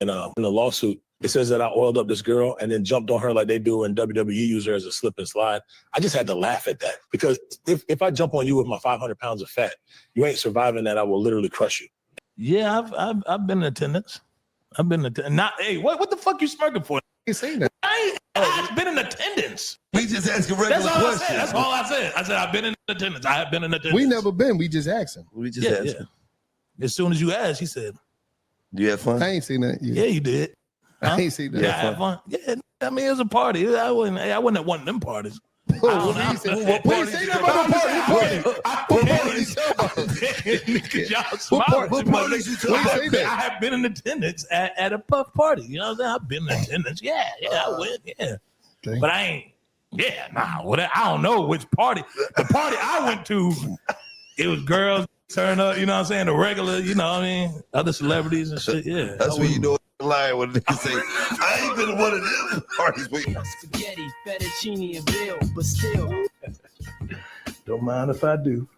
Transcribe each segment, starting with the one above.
in the lawsuit, it says that I oiled up this girl and then jumped on her like they do in WWE, use her as a slip and slide. I just had to laugh at that because if I jump on you with my 500 pounds of fat, you ain't surviving that. I will literally crush you. Yeah, I've been in attendance. I've been in attendance. Not, hey, what the fuck you smirking for? You seen that? I've been in attendance. We just asking regular questions. That's all I said. I said I've been in attendance. I have been in attendance. We never been. We just asking. We just asked. Yeah. As soon as you asked, he said, You had fun? I ain't seen that. Yeah, you did. Huh? I ain't seen that. Yeah, I had fun. Yeah, I mean, it was a party. I wasn't at one of them parties. What party? What party? I have been in attendance at a puff party. You know what I'm saying? I've been in attendance. Yeah, I went. Yeah, okay. But I ain't. Yeah, I don't know which party. The party I went to, it was girls turn up. You know what I'm saying? The regular. You know what I mean? Other celebrities and shit. Yeah, that's when you know. Lying when they say, I ain't been to one of them parties. Spaghetti, fettuccine, and bill, but still. Don't mind if I do.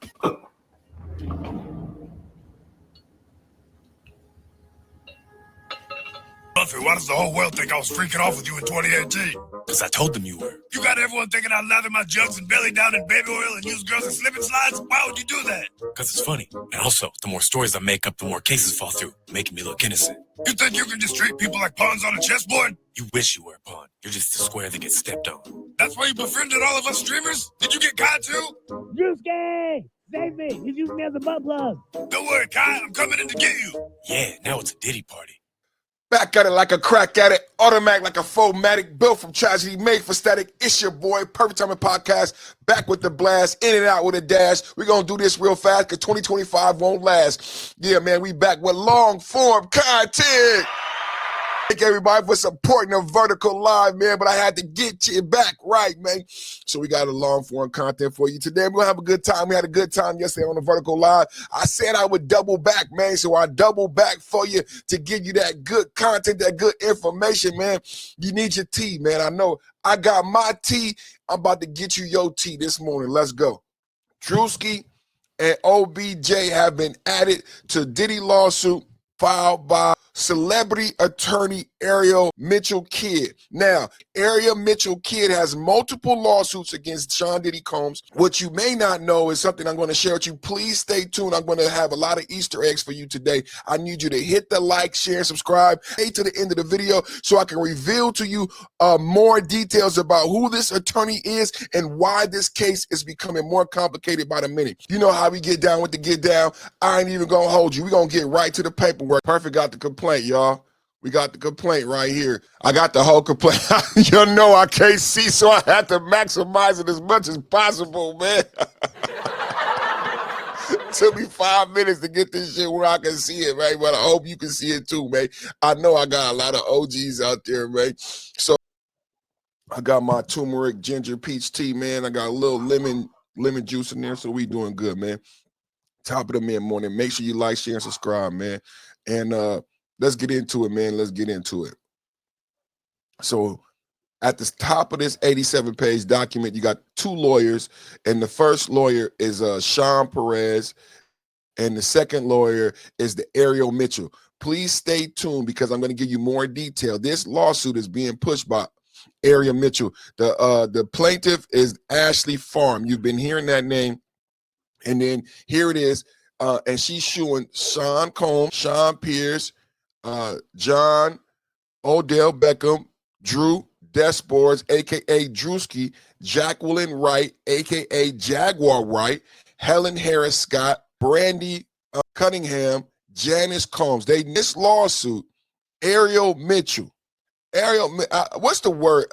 Buffy, why does the whole world think I was freaking off with you in 2018? Because I told them you were. You got everyone thinking I'd lather my jugs and belly down in baby oil and use girls in slipping slides? Why would you do that? Because it's funny. And also, the more stories I make up, the more cases fall through, making me look innocent. You think you can just treat people like pawns on a chessboard? You wish you were a pawn. You're just a square that gets stepped on. That's why you befriended all of us streamers? Did you get caught too? Druski! Save me! He's using me as a butt plug. Don't worry, Kai. I'm coming in to get you. Yeah, now it's a Diddy party. Back at it like a crack at it, automatic like a Fomatic, built from tragedy, made for static. It's your boy, Perfect Timing Podcast, back with the blast, in and out with a dash. We're going to do this real fast because 2025 won't last. Yeah, man, we back with long-form content. Thank everybody for supporting the Vertical Live, man, but I had to get you back right, man. So we got a long-form content for you today. We're going to have a good time. We had a good time yesterday on the Vertical Live. I said I would double back, man, so I double back for you to give you that good content, that good information, man. You need your tea, man. I know I got my tea. I'm about to get you your tea this morning. Let's go. Druski and OBJ have been added to Diddy lawsuit filed by celebrity attorney Ariel Mitchell Kidd. Now, Ariel Mitchell Kidd has multiple lawsuits against Sean Diddy Combs. What you may not know is something I'm going to share with you. Please stay tuned. I'm going to have a lot of Easter eggs for you today. I need you to hit the like, share, and subscribe. Stay to the end of the video so I can reveal to you more details about who this attorney is and why this case is becoming more complicated by the minute. You know how we get down with the get down. I ain't even going to hold you. We're going to get right to the paperwork. Perfect got the complaint, y'all. We got the complaint right here. I got the whole complaint. You know I can't see, so I have to maximize it as much as possible, man. Took me 5 minutes to get this shit where I can see it, man. But I hope you can see it too, man. I know I got a lot of OGs out there, man. So I got my turmeric ginger peach tea, man. I got a little lemon juice in there, so we doing good, man. Top of the mid-morning. Make sure you like, share, and subscribe, man. And let's get into it, man. Let's get into it. So at the top of this 87-page document, you got two lawyers, and the first lawyer is Sean Perez, and the second lawyer is the Ariel Mitchell. Please stay tuned because I'm going to give you more detail. This lawsuit is being pushed by Ariel Mitchell. The plaintiff is Ashley Farm. You've been hearing that name. And then here it is. And she's suing Sean Combs, Sean Pierce, John, Odell Beckham, Drew Desports, a.k.a. Druski, Jacqueline Wright, a.k.a. Jaguar Wright, Helen Harris Scott, Brandy Cunningham, Janice Combs. This lawsuit, Ariel Mitchell. Ariel, what's the word?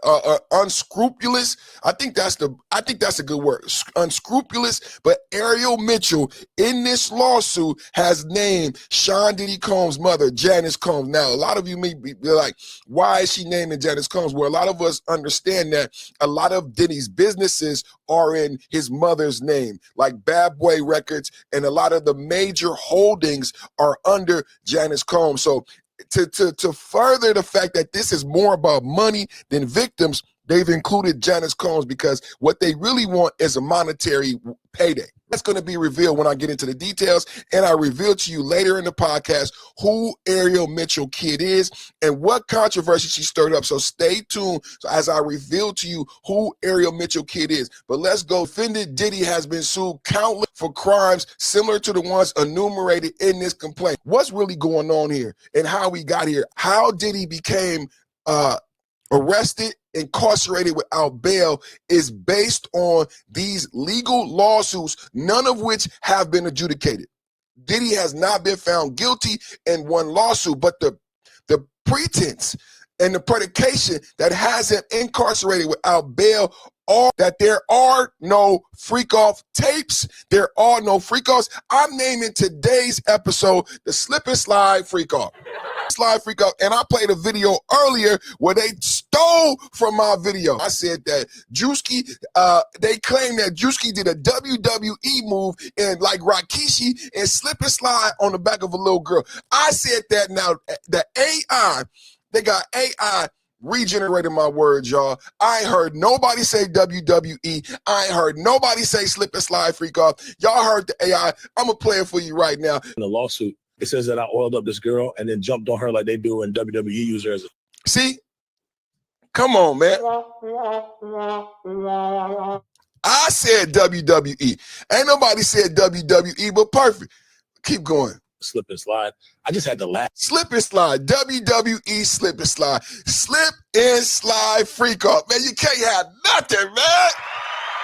Unscrupulous. I think that's a good word. Unscrupulous. But Ariel Mitchell in this lawsuit has named Sean Diddy Combs' mother, Janice Combs. Now, a lot of you may be like, why is she naming Janice Combs? Well, a lot of us understand that a lot of Diddy's businesses are in his mother's name, like Bad Boy Records, and a lot of the major holdings are under Janice Combs. So to further the fact that this is more about money than victims, they've included Janice Combs because what they really want is a monetary payday. That's going to be revealed when I get into the details, and I reveal to you later in the podcast who Ariel Mitchell Kidd is and what controversy she stirred up. So stay tuned as I reveal to you who Ariel Mitchell Kidd is. But let's go. Defendant Diddy has been sued countless for crimes similar to the ones enumerated in this complaint. What's really going on here and how we got here? How Diddy became arrested, incarcerated without bail is based on these legal lawsuits, none of which have been adjudicated. Diddy has not been found guilty in one lawsuit, but the pretense and the predication that has him incarcerated without bail are that there are no freak-off tapes, there are no freak-offs. I'm naming today's episode the Slip and Slide Freak-Off. Slide freak off, and I played a video earlier where they stole from my video. I said that Druski, they claim that Druski did a WWE move and like Rikishi and slip and slide on the back of a little girl. I said that now the AI, they got AI regenerating my words, y'all. I ain't heard nobody say WWE. I ain't heard nobody say slip and slide freak off. Y'all heard the AI. I'm gonna play it for you right now. In the lawsuit, it says that I oiled up this girl and then jumped on her like they do in WWE users. See? Come on, man. I said WWE. Ain't nobody said WWE, but perfect. Keep going. Slip and slide. I just had to laugh. Slip and slide. WWE slip and slide. Slip and slide freak off. Man, you can't have nothing, man.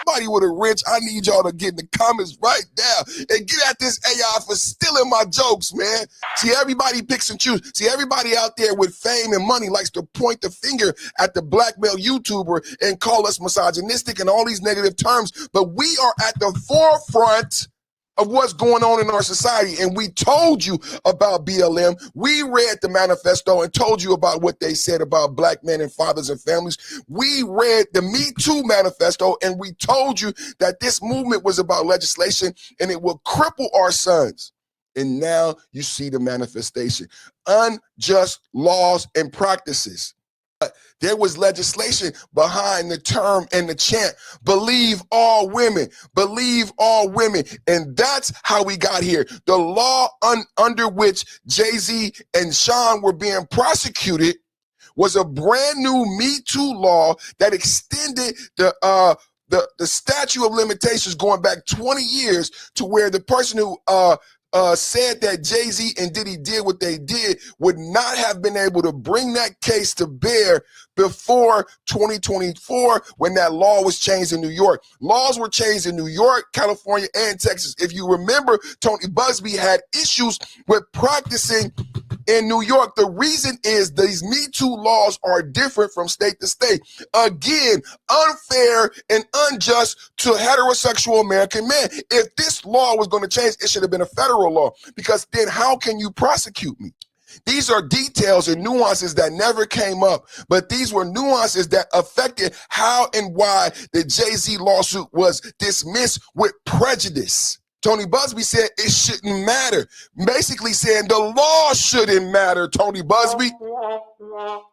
Somebody with a wrench, I need y'all to get in the comments right now and get at this AI for stealing my jokes, man. See, everybody picks and chooses. See, everybody out there with fame and money likes to point the finger at the black male YouTuber and call us misogynistic and all these negative terms, but we are at the forefront of what's going on in our society. And we told you about BLM. We read the manifesto and told you about what they said about black men and fathers and families. We read the Me Too manifesto and we told you that this movement was about legislation and it will cripple our sons. And now you see the manifestation. Unjust laws and practices. There was legislation behind the term and the chant, believe all women, believe all women. And that's how we got here. The law under which Jay-Z and Sean were being prosecuted was a brand new Me Too law that extended the statute of limitations going back 20 years to where the person who said that Jay-Z and Diddy did what they did would not have been able to bring that case to bear before 2024 when that law was changed in New York. Laws were changed in New York, California, and Texas. If you remember, Tony Busby had issues with practicing in New York. The reason is these Me Too laws are different from state to state. Again, unfair and unjust to heterosexual American men. If this law was going to change, it should have been a federal law, because then how can you prosecute me? These are details and nuances that never came up, but these were nuances that affected how and why the Jay-Z lawsuit was dismissed with prejudice. Tony Busby said it shouldn't matter, basically saying the law shouldn't matter, Tony Busby.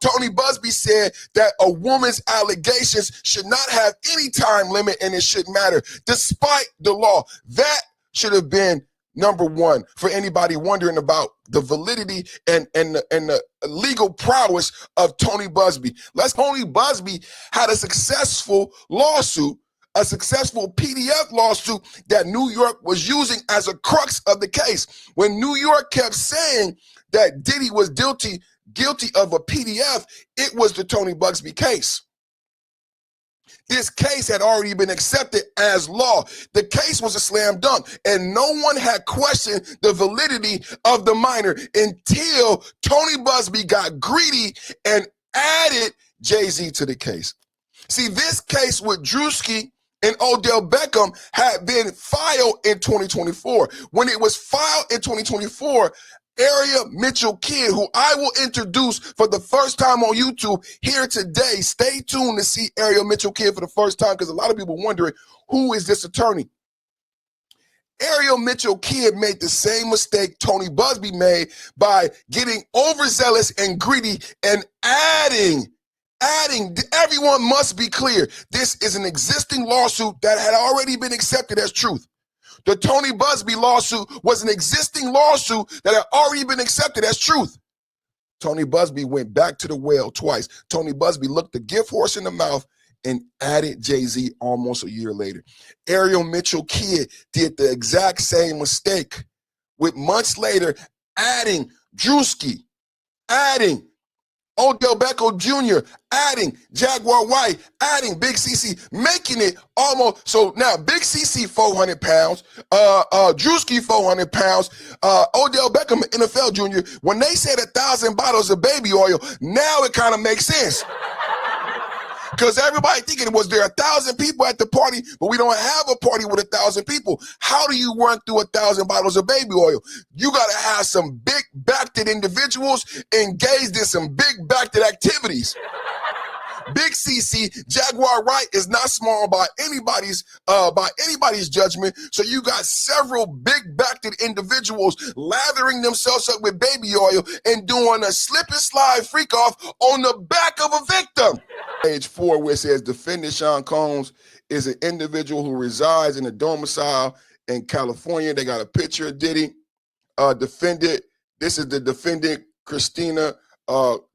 Tony Busby said that a woman's allegations should not have any time limit and it shouldn't matter, despite the law. That should have been number one for anybody wondering about the validity and the legal prowess of Tony Busby. Tony Busby had a successful lawsuit, a successful PDF lawsuit that New York was using as a crux of the case. When New York kept saying that Diddy was guilty of a PDF, it was the Tony Busby case. This case had already been accepted as law. The case was a slam dunk, and no one had questioned the validity of the minor until Tony Busby got greedy and added Jay-Z to the case. See, this case with Druski and Odell Beckham had been filed in 2024. When it was filed in 2024, Ariel Mitchell Kidd, who I will introduce for the first time on YouTube here today. Stay tuned to see Ariel Mitchell Kidd for the first time, because a lot of people wondering, who is this attorney? Ariel Mitchell Kidd made the same mistake Tony Busby made by getting overzealous and greedy and adding. Everyone must be clear. This is an existing lawsuit that had already been accepted as truth. The Tony Busby lawsuit was an existing lawsuit that had already been accepted as truth. Tony Busby went back to the well twice. Tony Busby looked the gift horse in the mouth and added Jay-Z almost a year later. Ariel Mitchell Kidd did the exact same mistake, with months later adding Druski, adding Odell Beckham Jr., adding Jaguar White, adding Big CC, making it almost, so now Big CC 400 pounds, Druski 400 pounds, Odell Beckham NFL Jr., when they said 1,000 bottles of baby oil, now it kind of makes sense. Because everybody thinking it was there 1,000 people at the party, but we don't have a party with 1,000 people. How do you run through 1,000 bottles of baby oil? You got to have some big backed individuals engaged in some big backed activities. Big CC, Jaguar Wright is not small by anybody's judgment. So you got several big backed individuals lathering themselves up with baby oil and doing a slip and slide freak off on the back of a victim. Page 4, where it says defendant Sean Combs is an individual who resides in a domicile in California. They got a picture of Diddy. Defendant, this is the defendant Christina.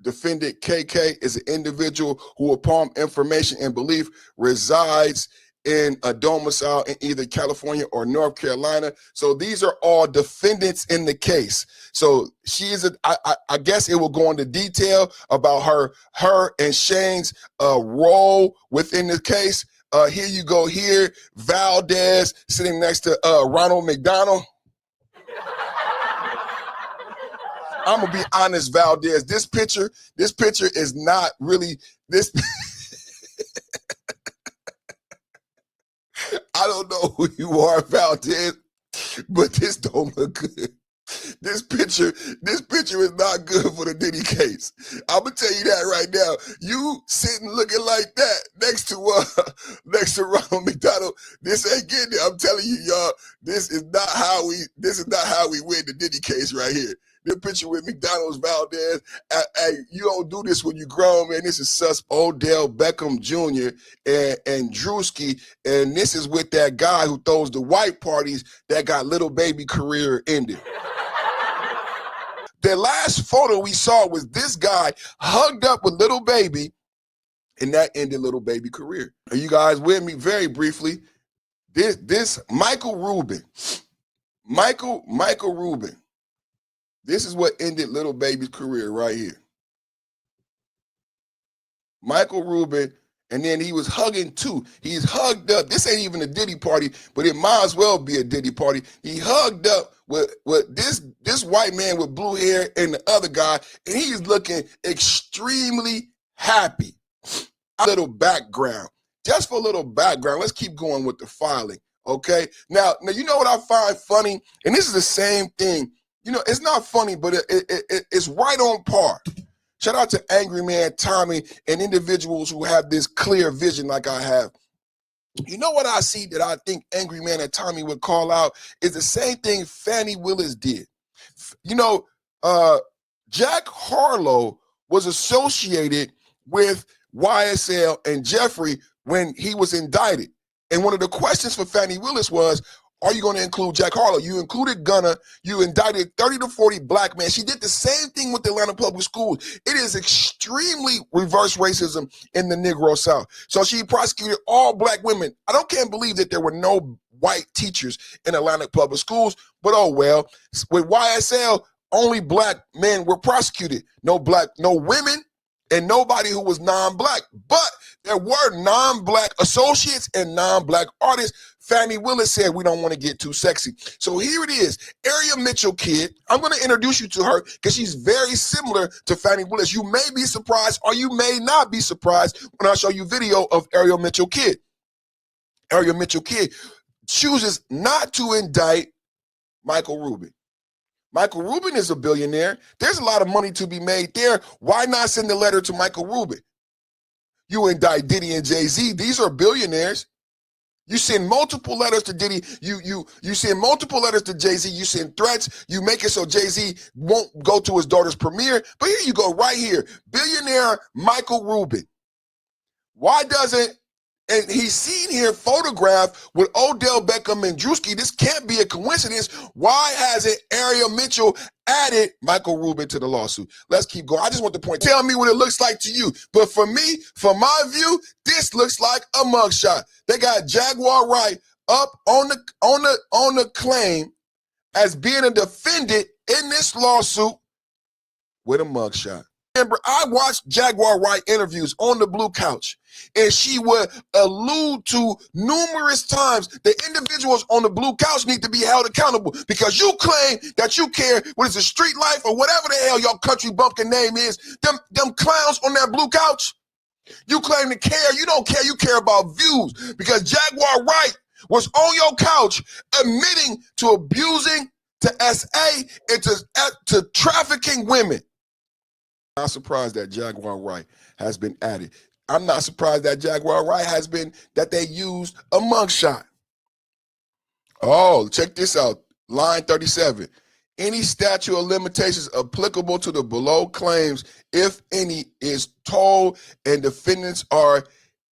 Defendant KK is an individual who, upon information and belief, resides in a domicile in either California or North Carolina. So these are all defendants in the case. So she is I guess it will go into detail about her and Shane's role within the case. Here you go here, Valdez sitting next to Ronald McDonald. I'm gonna be honest, Valdez. This picture is not really this. I don't know who you are, Valdez, but this don't look good. This picture is not good for the Diddy case. I'm gonna tell you that right now. You sitting looking like that next to Ronald McDonald. This ain't getting it. I'm telling you, y'all. This is not how we win the Diddy case right here. The picture with McDonald's, Valdez. Hey, you don't do this when you grown, man. This is sus Odell Beckham Jr. and Druski, and this is with that guy who throws the white parties that got Little Baby career ended. The last photo we saw was this guy hugged up with Little Baby, and that ended Little Baby career. Are you guys with me? Very briefly, this Michael Rubin. Michael Rubin. This is what ended Little Baby's career right here. Michael Rubin, and then he was hugging too. He's hugged up. This ain't even a Diddy party, but it might as well be a Diddy party. He hugged up with this white man with blue hair and the other guy, and he's looking extremely happy. A little background. Just for a little background, let's keep going with the filing, okay? Now you know what I find funny? And this is the same thing. You know, it's not funny, but it's right on par. Shout out to Angry Man Tommy and individuals who have this clear vision like I have. You know what I see that I think Angry Man and Tommy would call out is the same thing Fannie Willis did. You know, Jack Harlow was associated with YSL and Jeffrey when he was indicted. And one of the questions for Fannie Willis was, are you going to include Jack Harlow? You included Gunna. You indicted 30 to 40 black men. She did the same thing with the Atlanta Public Schools. It is extremely reverse racism in the Negro South. So she prosecuted all black women. I can't believe that there were no white teachers in Atlanta Public Schools, but oh well. With YSL, only black men were prosecuted. No women, and nobody who was non-black. But there were non-black associates and non-black artists. Fannie Willis said, we don't want to get too sexy. So here it is, Ariel Mitchell Kidd. I'm going to introduce you to her because she's very similar to Fannie Willis. You may be surprised or you may not be surprised when I show you video of Ariel Mitchell Kidd. Ariel Mitchell Kidd chooses not to indict Michael Rubin. Michael Rubin is a billionaire. There's a lot of money to be made there. Why not send a letter to Michael Rubin? You indict Diddy and Jay-Z. These are billionaires. You send multiple letters to Diddy. You send multiple letters to Jay-Z. You send threats. You make it so Jay-Z won't go to his daughter's premiere. But here you go, right here. Billionaire Michael Rubin. Why doesn't And he's seen here photographed with Odell Beckham and Druski. This can't be a coincidence. Why hasn't Ariel Mitchell added Michael Rubin to the lawsuit? Let's keep going. I just want the point. Tell me what it looks like to you. But for me, from my view, this looks like a mugshot. They got Jaguar Wright up on the claim as being a defendant in this lawsuit with a mugshot. Remember, I watched Jaguar Wright interviews on the blue couch, and she would allude to numerous times the individuals on the blue couch need to be held accountable because you claim that you care what is a street life or whatever the hell your country bumpkin name is. Them clowns on that blue couch, you claim to care. You don't care. You care about views because Jaguar Wright was on your couch admitting to abusing, to SA, and to trafficking women. I'm not surprised that Jaguar Wright has been added. I'm not surprised that Jaguar Wright has been, that they used a mugshot. Oh, check this out. Line 37. Any statute of limitations applicable to the below claims, if any, is told and defendants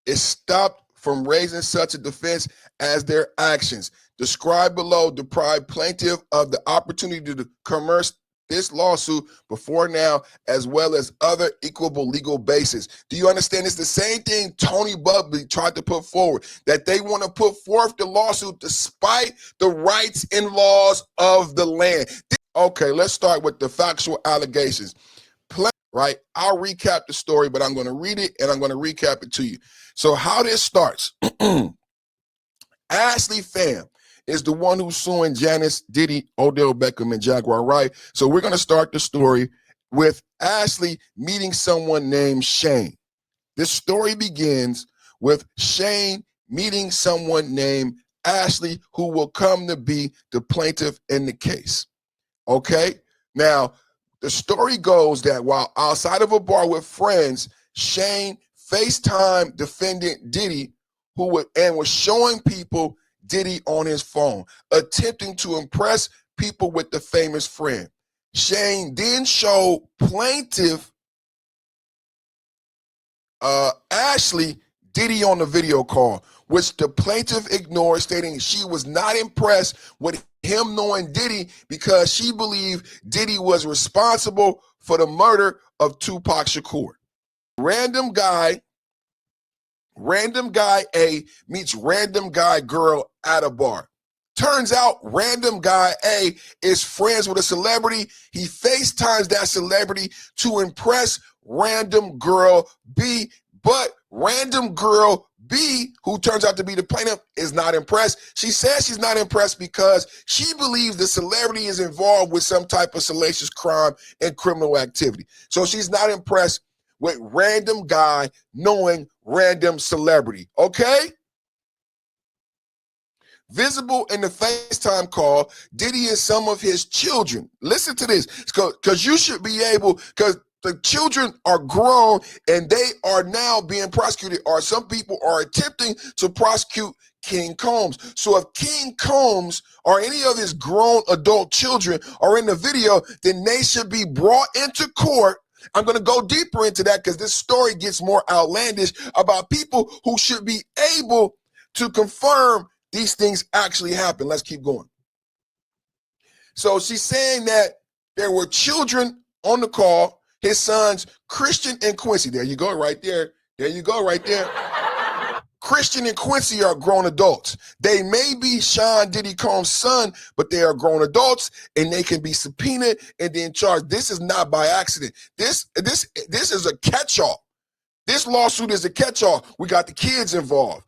is stopped from raising such a defense as their actions described below deprive plaintiff of the opportunity to commerce this lawsuit before now, as well as other equable legal basis. Do you understand? It's the same thing Tony Bubbly tried to put forward, that they want to put forth the lawsuit despite the rights and laws of the land. Okay, let's start with the factual allegations. Right? I'll recap the story, but I'm going to read it and I'm going to recap it to you. So how this starts, Ashley Pham is the one who's suing Janice, Diddy, Odell Beckham, and Jaguar Wright. So we're going to start the story with Ashley meeting someone named Shane. This story begins with Shane meeting someone named Ashley, who will come to be the plaintiff in the case. Okay? Now, the story goes that while outside of a bar with friends, Shane FaceTime defendant Diddy, and was showing people Diddy on his phone, attempting to impress people with the famous friend. Shane then showed plaintiff Ashley Diddy on the video call, which the plaintiff ignored, stating she was not impressed with him knowing Diddy because she believed Diddy was responsible for the murder of Tupac Shakur. Random guy A meets random guy girl at a bar. Turns out random guy A is friends with a celebrity. He FaceTimes that celebrity to impress random girl B, but random girl B, who turns out to be the plaintiff, is not impressed. She says she's not impressed because she believes the celebrity is involved with some type of salacious crime and criminal activity. So she's not impressed with random guy knowing random celebrity, okay? Visible in the FaceTime call, Diddy and some of his children. Listen to this, because you should be able, because the children are grown and they are now being prosecuted, or some people are attempting to prosecute King Combs. So if King Combs or any of his grown adult children are in the video, then they should be brought into court. I'm going to go deeper into that because this story gets more outlandish about people who should be able to confirm these things actually happen. Let's keep going. So she's saying that there were children on the call, his sons, Christian and Quincy. There you go right there. There you go right there. Christian and Quincy are grown adults. They may be Sean Diddy Combs' son, but they are grown adults and they can be subpoenaed and then charged. This is not by accident. This is a catch-all. This lawsuit is a catch-all. We got the kids involved.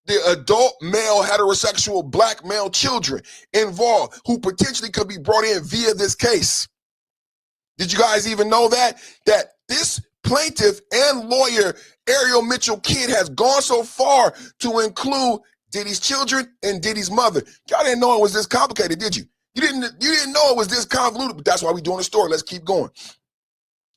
The adult male heterosexual black male children involved who potentially could be brought in via this case. Did you guys even know that this plaintiff and lawyer Ariel Mitchell Kidd has gone so far to include Diddy's children and Diddy's mother? Y'all didn't know it was this complicated, did you? You didn't know it was this convoluted, but that's why we're doing the story. Let's keep going.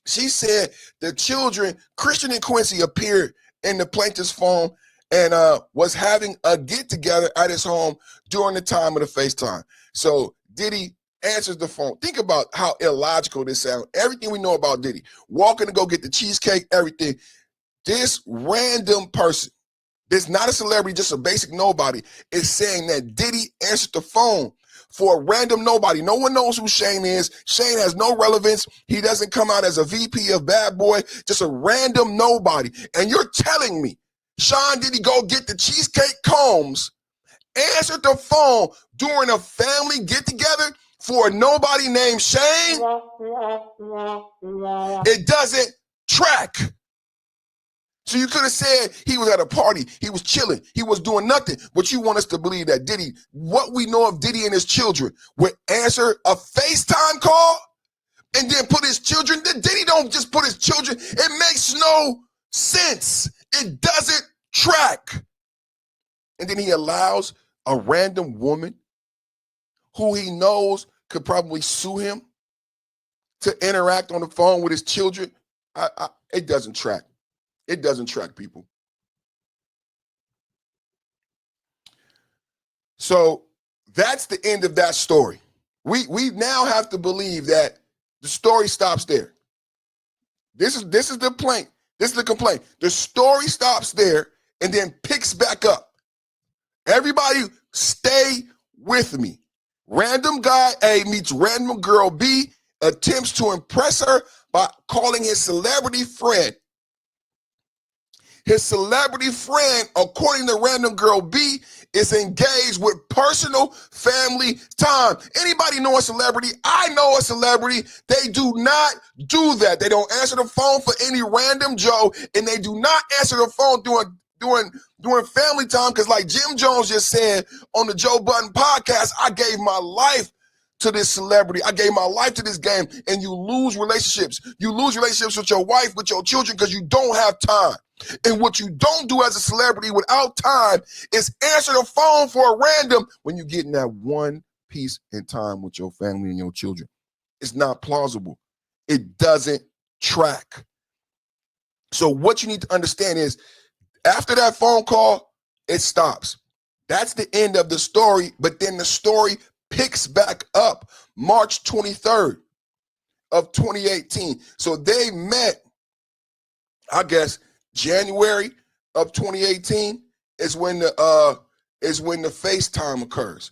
She said the children, Christian and Quincy, appeared in the plaintiff's phone and was having a get-together at his home during the time of the FaceTime. So Diddy answers the phone. Think about how illogical this sounds. Everything we know about Diddy, walking to go get the cheesecake, everything. This random person It's not a celebrity, just a basic nobody. It's saying that Diddy answered the phone for a random nobody. No one knows who Shane is. Shane has no relevance. He doesn't come out as a VP of Bad Boy, just a random nobody. And you're telling me Sean Diddy go get the Cheesecake Combs, answered the phone during a family get-together for a nobody named Shane? It doesn't track. So you could have said he was at a party, he was chilling, he was doing nothing, but you want us to believe that Diddy, what we know of Diddy and his children, would answer a FaceTime call and then put his children. Diddy don't just put his children. It makes no sense. It doesn't track. And then he allows a random woman who he knows could probably sue him to interact on the phone with his children. It doesn't track. It doesn't track, people. So that's the end of that story. We now have to believe that the story stops there. This is the complaint. This is the complaint. The story stops there and then picks back up. Everybody stay with me. Random guy A meets random girl B, attempts to impress her by calling his celebrity friend. His celebrity friend, according to random girl B, is engaged with personal family time. Anybody know a celebrity? I know a celebrity. They do not do that. They don't answer the phone for any random Joe, and they do not answer the phone during family time, because like Jim Jones just said on the Joe Budden podcast, I gave my life to this celebrity. I gave my life to this game, and you lose relationships. You lose relationships with your wife, with your children, because you don't have time. And what you don't do as a celebrity without time is answer the phone for a random when you're getting that one piece in time with your family and your children. It's not plausible. It doesn't track. So what you need to understand is after that phone call, it stops. That's the end of the story, but then the story picks back up March 23rd of 2018. So they met, I guess, January of 2018 is when the FaceTime occurs.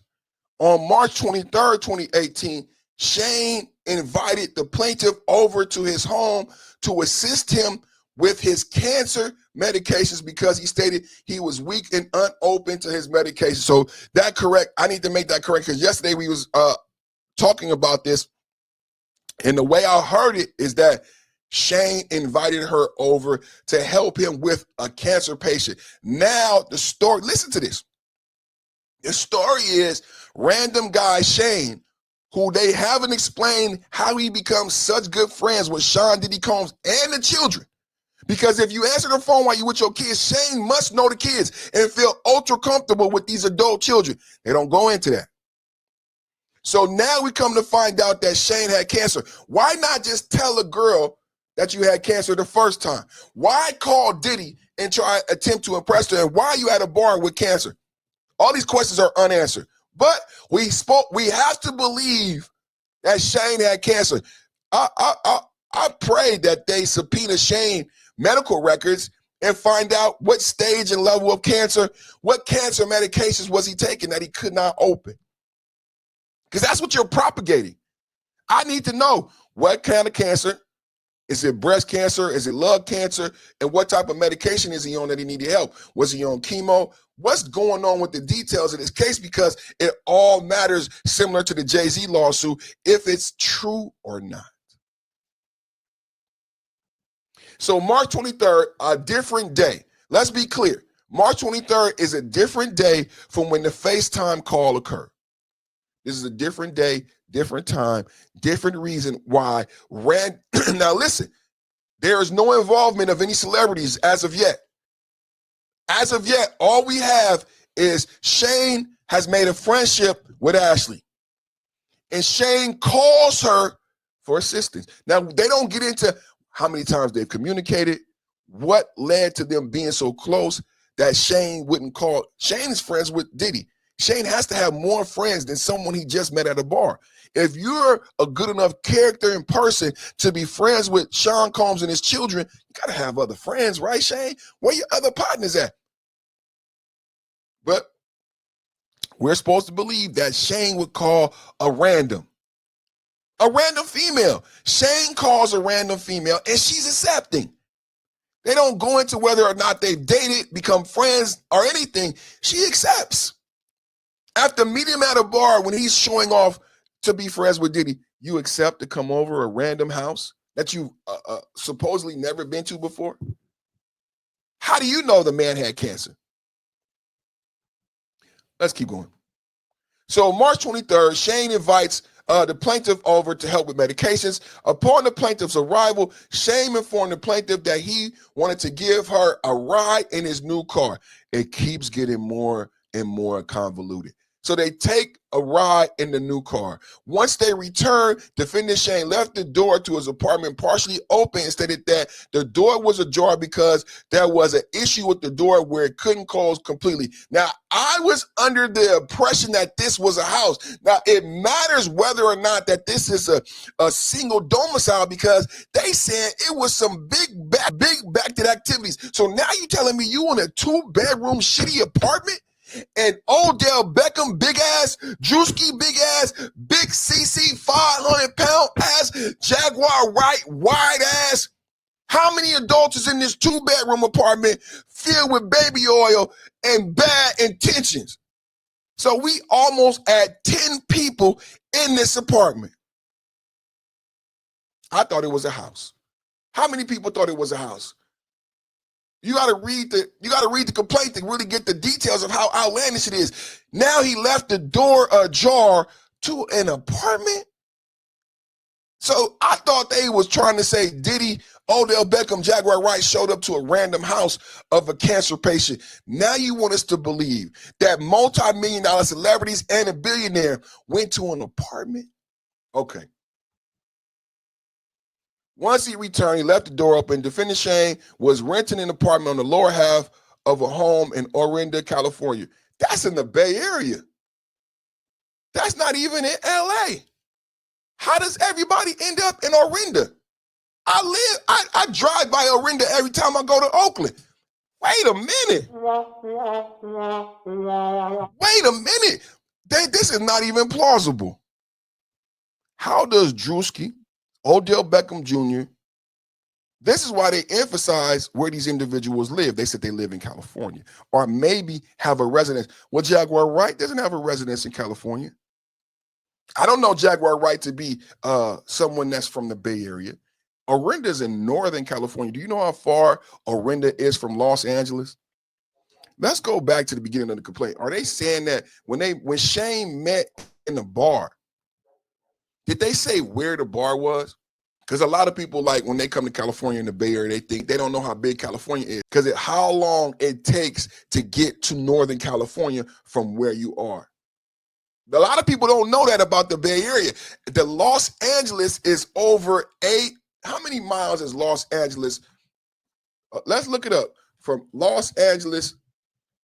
On March 23rd, 2018, Shane invited the plaintiff over to his home to assist him with his cancer medications because he stated he was weak and unopened to his medication. So that correct, I need to make that correct, because yesterday we was talking about this, and the way I heard it is that Shane invited her over to help him with a cancer patient. Now the story, listen to this. The story is random guy Shane, who they haven't explained how he becomes such good friends with Sean Diddy Combs and the children. Because if you answer the phone while you're with your kids, Shane must know the kids and feel ultra comfortable with these adult children. They don't go into that. So now we come to find out that Shane had cancer. Why not just tell a girl that you had cancer the first time? Why call Diddy and attempt to impress her? And why are you at a bar with cancer? All these questions are unanswered. But we have to believe that Shane had cancer. I pray that they subpoena Shane medical records and find out what stage and level of cancer, what cancer medications was he taking that he could not open. Because that's what you're propagating. I need to know what kind of cancer. Is it breast cancer? Is it lung cancer? And what type of medication is he on that he needed help? Was he on chemo? What's going on with the details of this case? Because it all matters, similar to the Jay-Z lawsuit, if it's true or not. So March 23rd, a different day. Let's be clear. March 23rd is a different day from when the FaceTime call occurred. This is a different day, different time, different reason why. Now listen, there is no involvement of any celebrities as of yet. As of yet, all we have is Shane has made a friendship with Ashley. And Shane calls her for assistance. Now, they don't get into how many times they've communicated, what led to them being so close that Shane wouldn't call. Shane is friends with Diddy. Shane has to have more friends than someone he just met at a bar. If you're a good enough character in person to be friends with Sean Combs and his children, you got to have other friends, right, Shane? Where your other partners at? But we're supposed to believe that Shane would call a random female. Shane calls a random female and she's accepting. They don't go into whether or not they've dated, become friends, or anything. She accepts. After meeting him at a bar when he's showing off to be friends with Diddy, you accept to come over a random house that you've supposedly never been to before? How do you know the man had cancer? Let's keep going. So March 23rd, Shane invites the plaintiff over to help with medications. Upon the plaintiff's arrival, Shane informed the plaintiff that he wanted to give her a ride in his new car. It keeps getting more and more convoluted. So they take a ride in the new car. Once they return, defendant Shane left the door to his apartment partially open and stated that the door was ajar because there was an issue with the door where it couldn't close completely. Now, I was under the impression that this was a house. Now, it matters whether or not that this is a single domicile because they said it was some big backed activities. So now you telling me you in a 2-bedroom shitty apartment? And Odell Beckham, big ass, Druski, big ass, big CC, 500-pound ass, Jaguar Wright, wide ass. How many adults is in this 2-bedroom apartment filled with baby oil and bad intentions? So we almost at 10 people in this apartment. I thought it was a house. How many people thought it was a house? You gotta read the complaint to really get the details of how outlandish it is. Now he left the door ajar to an apartment. So I thought they was trying to say Diddy, Odell Beckham, Jaguar Wright showed up to a random house of a cancer patient. Now you want us to believe that multi-million-dollar celebrities and a billionaire went to an apartment? Okay. Once he returned, he left the door open. Defendant Shane was renting an apartment on the lower half of a home in Orinda, California. That's in the Bay Area. That's not even in LA. How does everybody end up in Orinda? I drive by Orinda every time I go to Oakland. Wait a minute. Wait a minute. This is not even plausible. How does Druski, Odell Beckham Jr., this is why they emphasize where these individuals live. They said they live in California or maybe have a residence. Well, Jaguar Wright doesn't have a residence in California. I don't know Jaguar Wright to be someone that's from the Bay Area. Orinda is in Northern California. Do you know how far Orinda is from Los Angeles? Let's go back to the beginning of the complaint. Are they saying that when Shane met in the bar, did they say where the bar was? Because a lot of people, like when they come to California in the Bay Area, they think they don't know how big California is because how long it takes to get to Northern California from where you are. A lot of people don't know that about the Bay Area. The Los Angeles is over 8. How many miles is Los Angeles? Let's look it up. From Los Angeles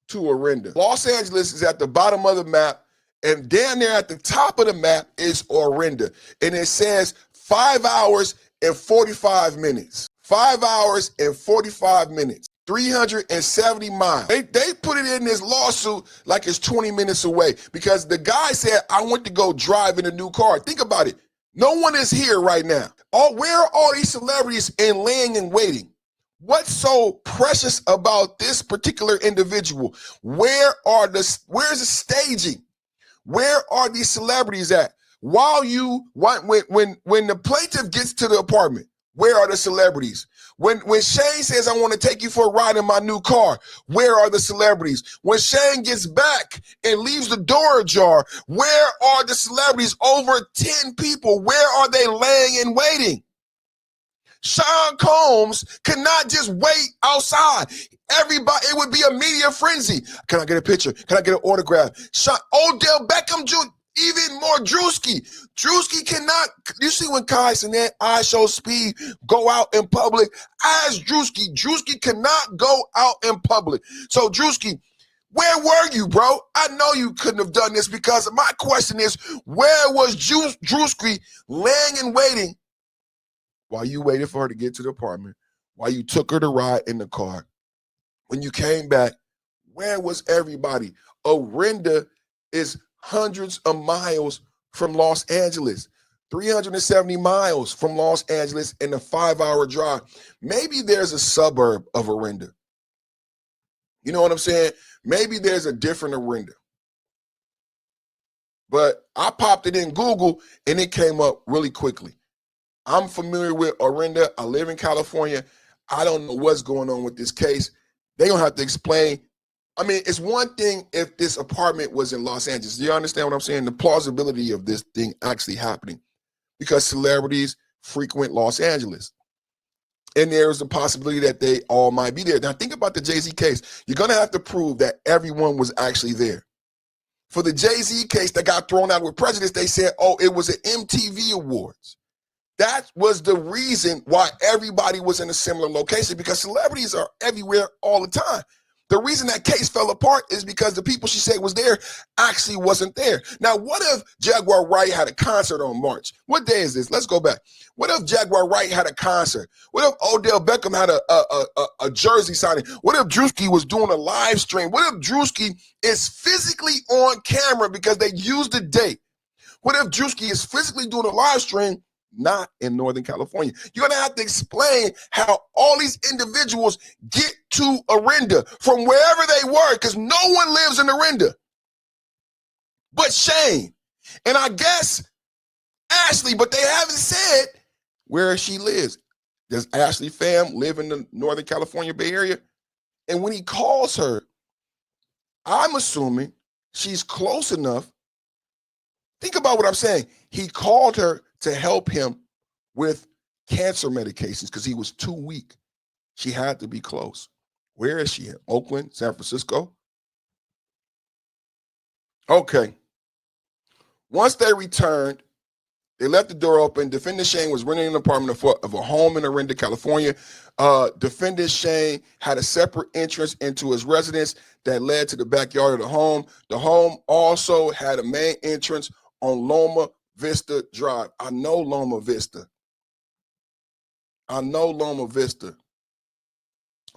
to Orinda. Los Angeles is at the bottom of the map, and down there at the top of the map is Orinda. And it says 5 hours and 45 minutes. 5 hours and 45 minutes. 370 miles. They put it in this lawsuit like it's 20 minutes away because the guy said, I went to go drive in a new car. Think about it. No one is here right now. Where are all these celebrities in laying and waiting? What's so precious about this particular individual? Where's the staging? Where are these celebrities at? When the plaintiff gets to the apartment, where are the celebrities? When Shane says, I want to take you for a ride in my new car, where are the celebrities? When Shane gets back and leaves the door ajar, where are the celebrities? Over 10 people, where are they laying and waiting? Sean Combs cannot just wait outside. Everybody, it would be a media frenzy. Can I get a picture? Can I get an autograph? Odell Beckham Jr., even more Druski. Druski cannot, you see when Kai Cenat, I Show Speed go out in public, as Druski. Druski cannot go out in public. So Druski, where were you, bro? I know you couldn't have done this because my question is, where was Druski laying and waiting while you waited for her to get to the apartment, while you took her to ride in the car? When you came back, Where was everybody? Orinda is hundreds of miles from Los Angeles, 370 miles from Los Angeles in a 5-hour drive. Maybe there's a suburb of Orinda. You know what I'm saying? Maybe there's a different Orinda. But I popped it in Google and it came up really quickly. I'm familiar with Orinda. I live in California. I don't know what's going on with this case. They're going to have to explain. I mean, it's one thing if this apartment was in Los Angeles. Do you understand what I'm saying? The plausibility of this thing actually happening because celebrities frequent Los Angeles. And there's a possibility that they all might be there. Now, think about the Jay-Z case. You're going to have to prove that everyone was actually there. For the Jay-Z case that got thrown out with prejudice, they said, oh, it was an MTV Awards. That was the reason why everybody was in a similar location, because celebrities are everywhere all the time. The reason that case fell apart is because the people she said was there actually wasn't there. Now, what if Jaguar Wright had a concert on March? What day is this? Let's go back. What if Jaguar Wright had a concert? What if Odell Beckham had a jersey signing? What if Druski was doing a live stream? What if Druski is physically on camera because they used the date? What if Druski is physically doing a live stream not in Northern California? You're going to have to explain how all these individuals get to Orinda from wherever they were, because no one lives in Orinda but Shane. And I guess Ashley, but they haven't said where she lives. Does Ashley fam live in the Northern California Bay Area? And when he calls her, I'm assuming she's close enough. Think about what I'm saying. He called her to help him with cancer medications because he was too weak. She had to be close. Where is she? In Oakland, San Francisco? Okay. Once they returned, they left the door open. Defendant Shane was renting an apartment of a home in Orinda, California. Defendant Shane had a separate entrance into his residence that led to the backyard of the home. The home also had a main entrance on Loma Vista Drive. I know Loma Vista.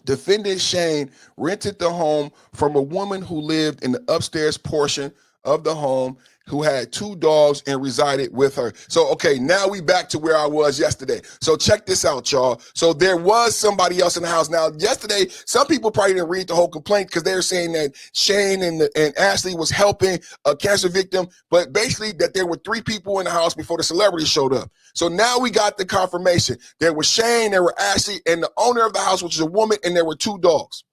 Defendant Shane rented the home from a woman who lived in the upstairs portion of the home, who had 2 dogs and resided with her. So, okay, now we back to where I was yesterday. So check this out, y'all. So there was somebody else in the house. Now, yesterday, some people probably didn't read the whole complaint because they were saying that Shane and Ashley was helping a cancer victim, but basically that there were 3 people in the house before the celebrity showed up. So now we got the confirmation. There was Shane, there were Ashley, and the owner of the house, which is a woman, and there were 2 dogs,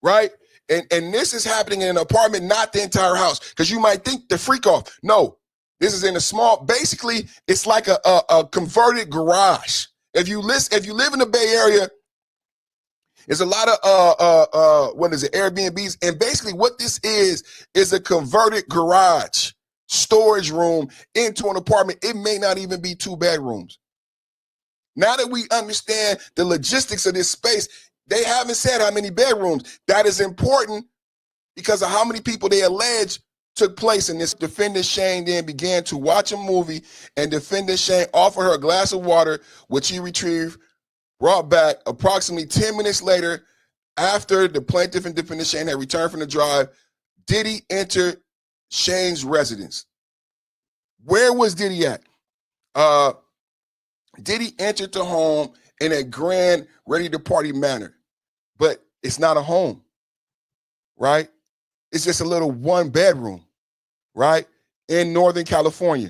right? And this is happening in an apartment, not the entire house. Because you might think the freak off. No, this is in a small, basically, it's like a converted garage. If you live in the Bay Area, there's a lot of Airbnbs. And basically what this is a converted garage, storage room into an apartment. It may not even be 2 bedrooms. Now that we understand the logistics of this space, they haven't said how many bedrooms. That is important because of how many people they allege took place in this. Defendant Shane then began to watch a movie, and Defendant Shane offered her a glass of water, which he retrieved, brought back. Approximately 10 minutes later, after the plaintiff and Defendant Shane had returned from the drive, Diddy entered Shane's residence. Where was Diddy at? Diddy entered the home in a grand, ready-to-party manner. But it's not a home, right? It's just a little 1-bedroom, right, in Northern California.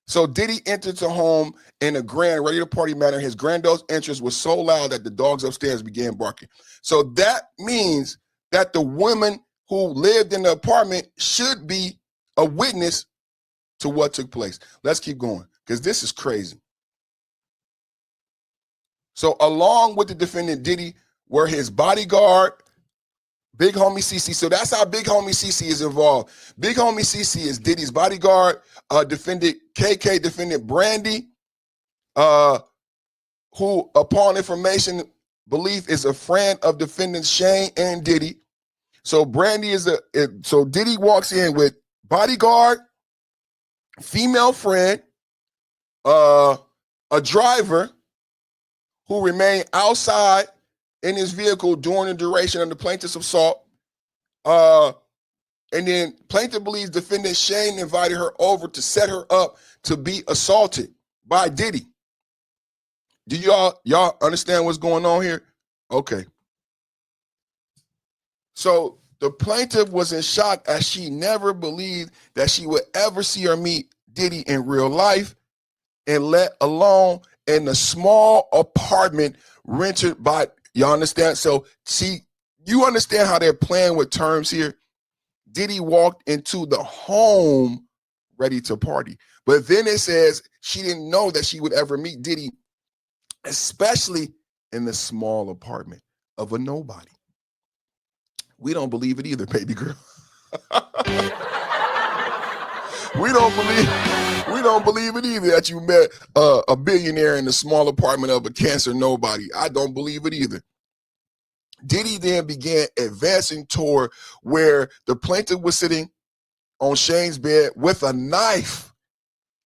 So Diddy entered the home in a grand, ready-to-party manner. His granddaughter's entrance was so loud that the dogs upstairs began barking. So that means that the woman who lived in the apartment should be a witness to what took place. Let's keep going, because this is crazy. So along with the defendant Diddy were his bodyguard, Big Homie CC. So that's how Big Homie CC is involved. Big Homie CC is Diddy's bodyguard, defendant KK, defendant Brandy, who upon information belief is a friend of defendant Shane and Diddy. So Brandy so Diddy walks in with bodyguard, female friend, a driver who remained outside in his vehicle during the duration of the plaintiff's assault. And then plaintiff believes defendant Shane invited her over to set her up to be assaulted by Diddy. Do y'all understand what's going on here? Okay. So the plaintiff was in shock as she never believed that she would ever see or meet Diddy in real life, and let alone in a small apartment rented by, y'all understand? So see, you understand how they're playing with terms here? Diddy walked into the home ready to party. But then it says she didn't know that she would ever meet Diddy, especially in the small apartment of a nobody. We don't believe it either, baby girl. We don't believe it either that you met a billionaire in the small apartment of a cancer nobody. I don't believe it either. Diddy then began advancing toward where the plaintiff was sitting on Shane's bed with a knife.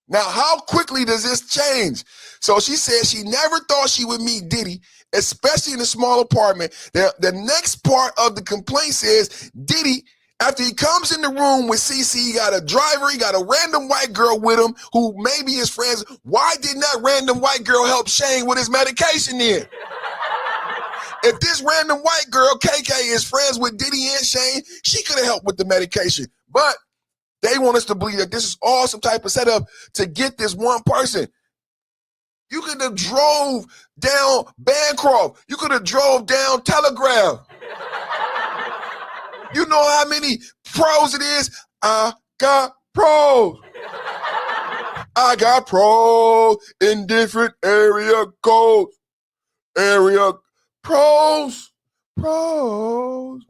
Now, how quickly does this change? So she said she never thought she would meet Diddy, especially in a small apartment. The next part of the complaint says Diddy, after he comes in the room with CC, he got a driver, he got a random white girl with him who may be his friends. Why didn't that random white girl help Shane with his medication then? If this random white girl, KK, is friends with Diddy and Shane, she could have helped with the medication. But they want us to believe that this is all some type of setup to get this one person. You could have drove down Bancroft. You could have drove down Telegraph. You know how many pros it is? I got pros. I got pros in different area codes. Area pros. You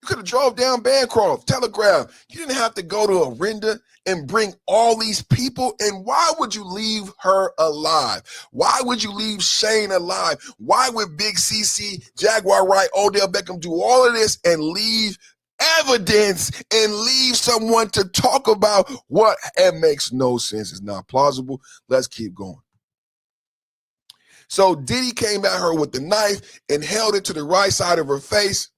could have drove down Bancroft, Telegraph. You didn't have to go to Orinda and bring all these people. And why would you leave her alive? Why would you leave Shane alive? Why would Big CC, Jaguar Wright, Odell Beckham do all of this and leave evidence and leave someone to talk about what? It makes no sense. It's not plausible. Let's keep going. So Diddy came at her with the knife and held it to the right side of her face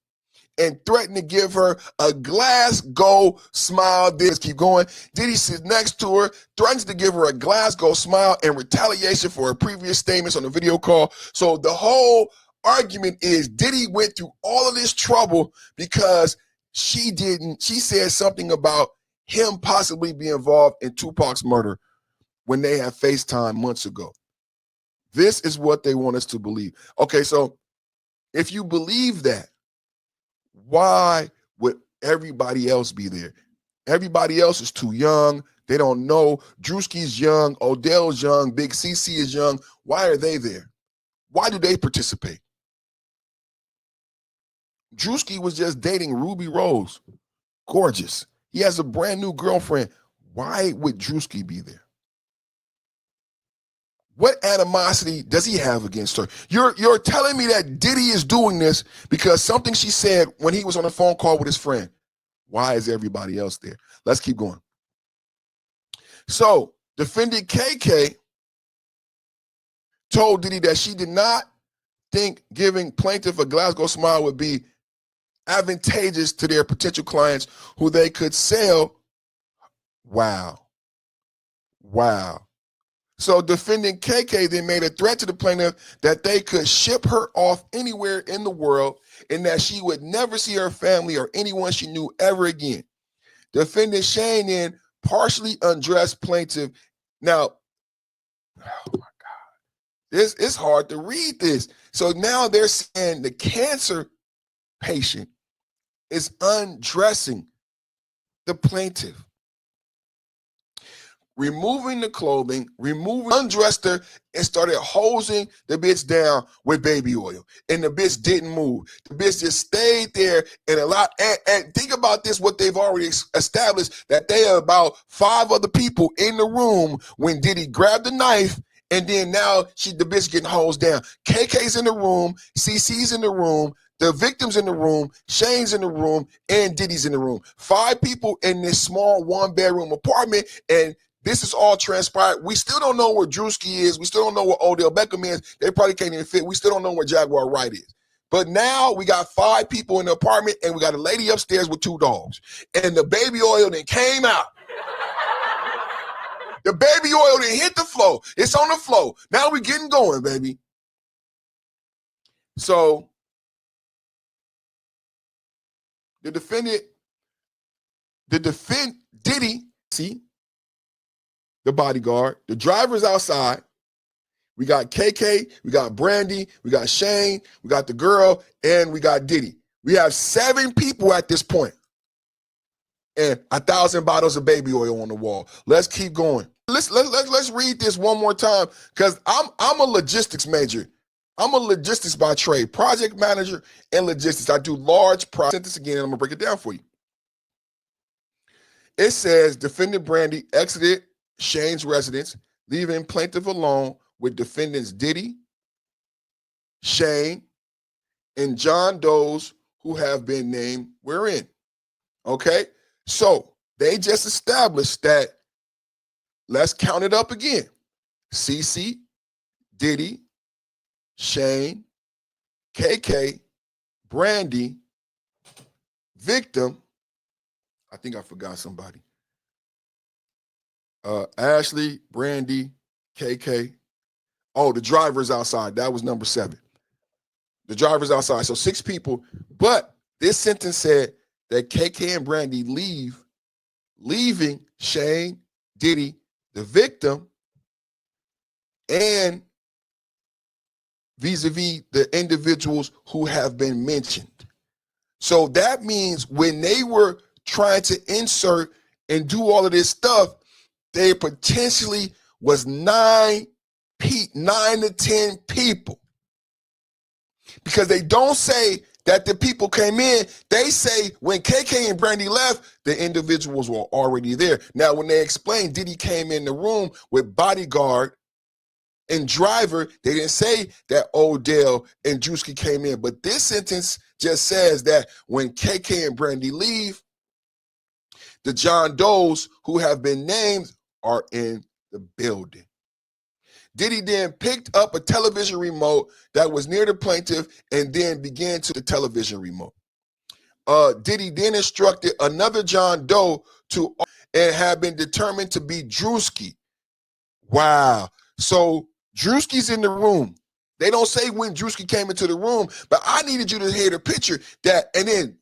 and threatened to give her a Glasgow smile. Let's keep going. Diddy sits next to her, threatens to give her a Glasgow smile in retaliation for her previous statements on the video call. So the whole argument is Diddy went through all of this trouble because she said something about him possibly being involved in Tupac's murder when they had FaceTime months ago. This is what they want us to believe. Okay, so if you believe that, why would everybody else be there? Everybody else is too young. They don't know. Druski's young. Odell's young. Big CC is young. Why are they there? Why do they participate? Druski was just dating Ruby Rose. Gorgeous. He has a brand new girlfriend. Why would Druski be there? What animosity does he have against her? You're telling me that Diddy is doing this because something she said when he was on a phone call with his friend. Why is everybody else there? Let's keep going. So, defendant KK told Diddy that she did not think giving plaintiff a Glasgow smile would be advantageous to their potential clients who they could sell. Wow. So defendant KK then made a threat to the plaintiff that they could ship her off anywhere in the world and that she would never see her family or anyone she knew ever again. Defendant Shane then partially undressed plaintiff. Now, oh my God, it's hard to read this. So now they're saying the cancer patient is undressing the plaintiff, removing the clothing, undressed her, and started hosing the bitch down with baby oil. And the bitch didn't move. The bitch just stayed there and and think about this, what they've already established, that they are about 5 other people in the room when Diddy grabbed the knife, and then now the bitch getting hosed down. KK's in the room, CC's in the room, the victim's in the room, Shane's in the room, and Diddy's in the room. 5 people in this small 1-bedroom apartment, and This is all transpired. We still don't know where Druski is. We still don't know where Odell Beckham is. They probably can't even fit. We still don't know where Jaguar Wright is. But now we got 5 people in the apartment, and we got a lady upstairs with 2 dogs. And the baby oil then came out. The baby oil then hit the floor. It's on the floor. Now we getting going, baby. So Diddy, see, the bodyguard, the driver's outside. We got KK, we got Brandy, we got Shane, we got the girl, and we got Diddy. We have 7 people at this point. And 1,000 bottles of baby oil on the wall. Let's keep going. Let's read this one more time, because I'm a logistics major. I'm a logistics by trade, project manager and logistics. I do large projects. Again, I'm gonna break it down for you. It says defendant Brandy exited Shane's residence, leaving plaintiff alone with defendants Diddy, Shane, and John Doe's who have been named wherein. Okay, so they just established that. Let's count it up again. CC, Diddy, Shane, KK, Brandy, victim. I think I forgot somebody. Ashley, Brandy, KK. Oh, the driver's outside. That was number 7. The driver's outside. So 6 people. But this sentence said that KK and Brandy leaving Shane, Diddy, the victim, and vis-a-vis the individuals who have been mentioned. So that means when they were trying to insert and do all of this stuff, they potentially was 9 to 10 people. Because they don't say that the people came in. They say when KK and Brandy left, the individuals were already there. Now, when they explained Diddy came in the room with bodyguard and driver, they didn't say that Odell and Druski came in. But this sentence just says that when KK and Brandy leave, the John Does who have been named are in the building. Diddy then picked up a television remote that was near the plaintiff and then began to the television remote. Diddy then instructed another John Doe to and had been determined to be Druski. Wow. So Druski's in the room. They don't say when Druski came into the room, but I needed you to hear the picture that, and then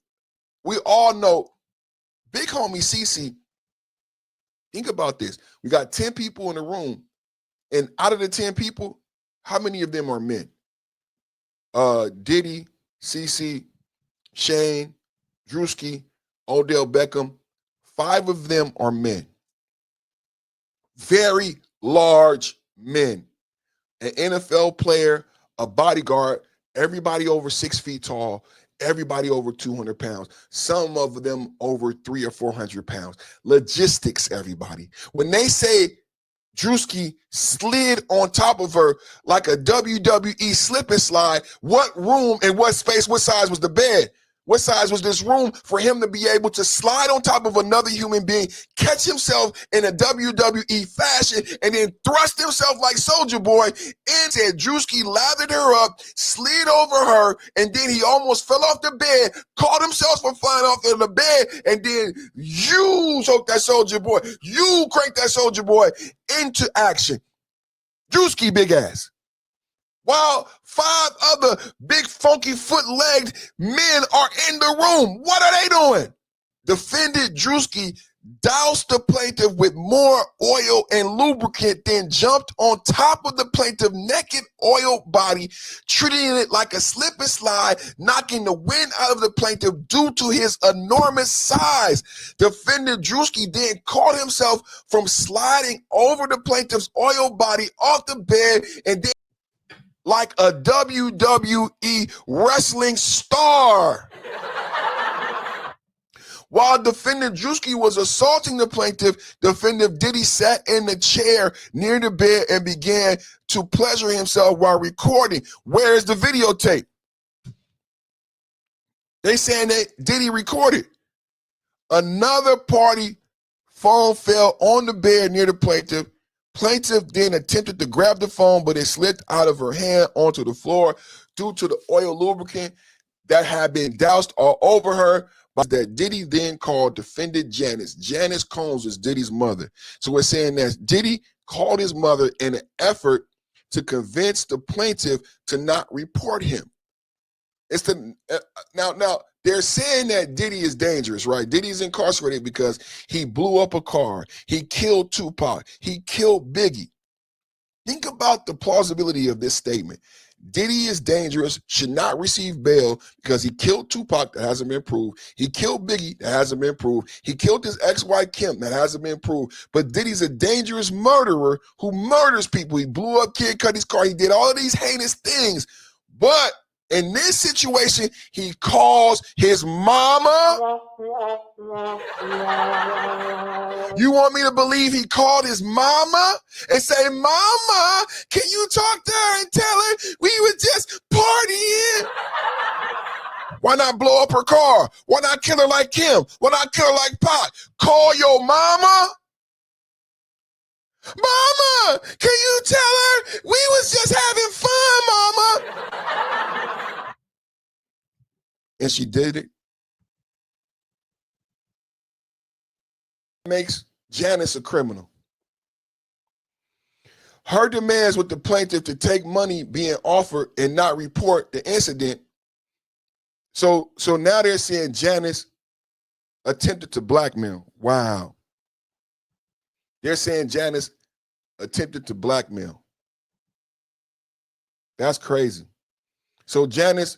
we all know big homie CC. Think about this. We got 10 people in the room. And out of the 10 people, how many of them are men? Diddy, CC, Shane, Druski, Odell Beckham. 5 of them are men. Very large men. An NFL player, a bodyguard, everybody over 6 feet tall, everybody over 200 pounds. Some of them over 300 or 400 pounds. Logistics, everybody. When they say Druski slid on top of her like a WWE slip and slide, what room and what space, what size was the bed? What size was this room for him to be able to slide on top of another human being, catch himself in a WWE fashion, and then thrust himself like Soulja Boy and said Druski lathered her up, slid over her, and then he almost fell off the bed, caught himself from flying off of the bed, and then you choked that Soulja Boy. You cranked that Soulja Boy into action. Druski big ass. While 5 other big, funky, foot-legged men are in the room. What are they doing? Defendant Druski doused the plaintiff with more oil and lubricant, then jumped on top of the plaintiff's naked oil body, treating it like a slip and slide, knocking the wind out of the plaintiff due to his enormous size. Defendant Druski then caught himself from sliding over the plaintiff's oil body off the bed and then like a WWE wrestling star. While defendant Druski was assaulting the plaintiff, defendant Diddy sat in the chair near the bed and began to pleasure himself while recording. Where is the videotape? They saying that Diddy recorded. Another party Phone fell on the bed near the plaintiff. Plaintiff then attempted to grab the phone, but it slipped out of her hand onto the floor due to the oil lubricant that had been doused all over her. But that Diddy then called defendant Janice. Janice Combs is Diddy's mother. So we're saying that Diddy called his mother in an effort to convince the plaintiff to not report him. It's the now they're saying that Diddy is dangerous, right? Diddy's incarcerated because he blew up a car. He killed Tupac. He killed Biggie. Think about the plausibility of this statement. Diddy is dangerous, should not receive bail because he killed Tupac, that hasn't been proved. He killed Biggie, that hasn't been proved. He killed his ex-wife Kim, that hasn't been proved. But Diddy's a dangerous murderer who murders people. He blew up Kid Cudi's car. He did all of these heinous things. But in this situation, he calls his mama. You want me to believe he called his mama and say, Mama, can you talk to her and tell her we were just partying? Why not blow up her car? Why not kill her like Kim? Why not kill her like Pac? Call your mama. Mama, can you tell her we was just having fun, Mama? And she did it. Makes Janice a criminal. Her demands with the plaintiff to take money being offered and not report the incident. So now they're saying Janice attempted to blackmail. Wow. They're saying Janice attempted to blackmail. That's crazy. So Janice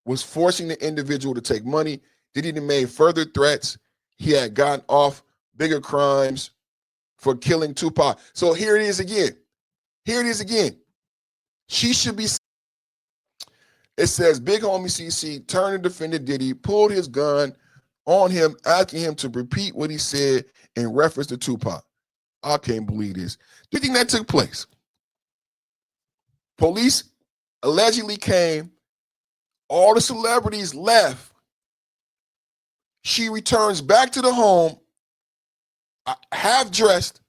was forcing the individual to take money. Diddy made further threats. He had gotten off bigger crimes for killing Tupac. So here it is again. Here it is again. She should be. It says Big Homie CC turned to defendant Diddy, pulled his gun on him, asking him to repeat what he said in reference to Tupac. I can't believe this. Do you think that took place? Police allegedly came. All the celebrities left. She returns back to the home, half dressed,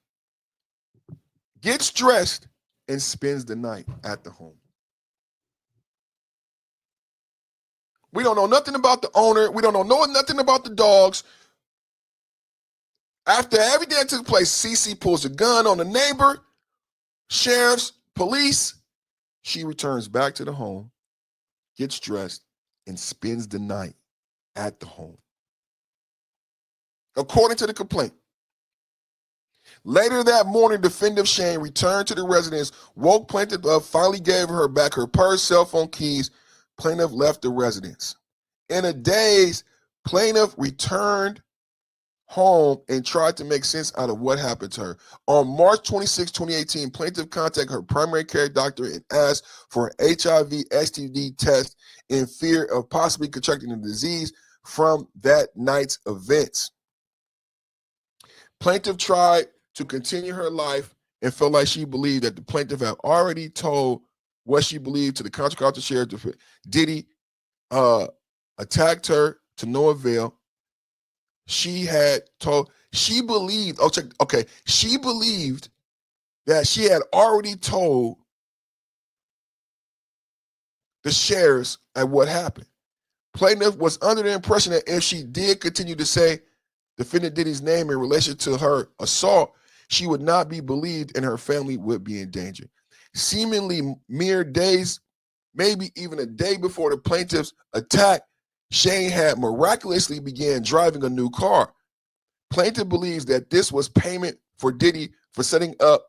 gets dressed, and spends the night at the home. We don't know nothing about the owner. We don't know nothing about the dogs. After everything that took place, CC pulls a gun on the neighbor, sheriffs, police. She returns back to the home, gets dressed, and spends the night at the home. According to the complaint, later that morning, defendant Shane returned to the residence, woke plaintiff up, finally gave her back her purse, cell phone, keys. Plaintiff left the residence. In a daze, plaintiff returned home and tried to make sense out of what happened to her. On March 26, 2018, plaintiff contacted her primary care doctor and asked for an HIV STD test in fear of possibly contracting the disease from that night's events. Plaintiff tried to continue her life and felt like she believed that the plaintiff had already told what she believed to the Contra Costa Sheriff. Diddy attacked her to no avail. She believed that she had already told the sheriffs at what happened. Plaintiff was under the impression that if she did continue to say defendant Diddy's name in relation to her assault, she would not be believed and her family would be in danger. Seemingly mere days, maybe even a day before the plaintiff's attack, Shane had miraculously began driving a new car. Plaintiff believes that this was payment for Diddy for setting up,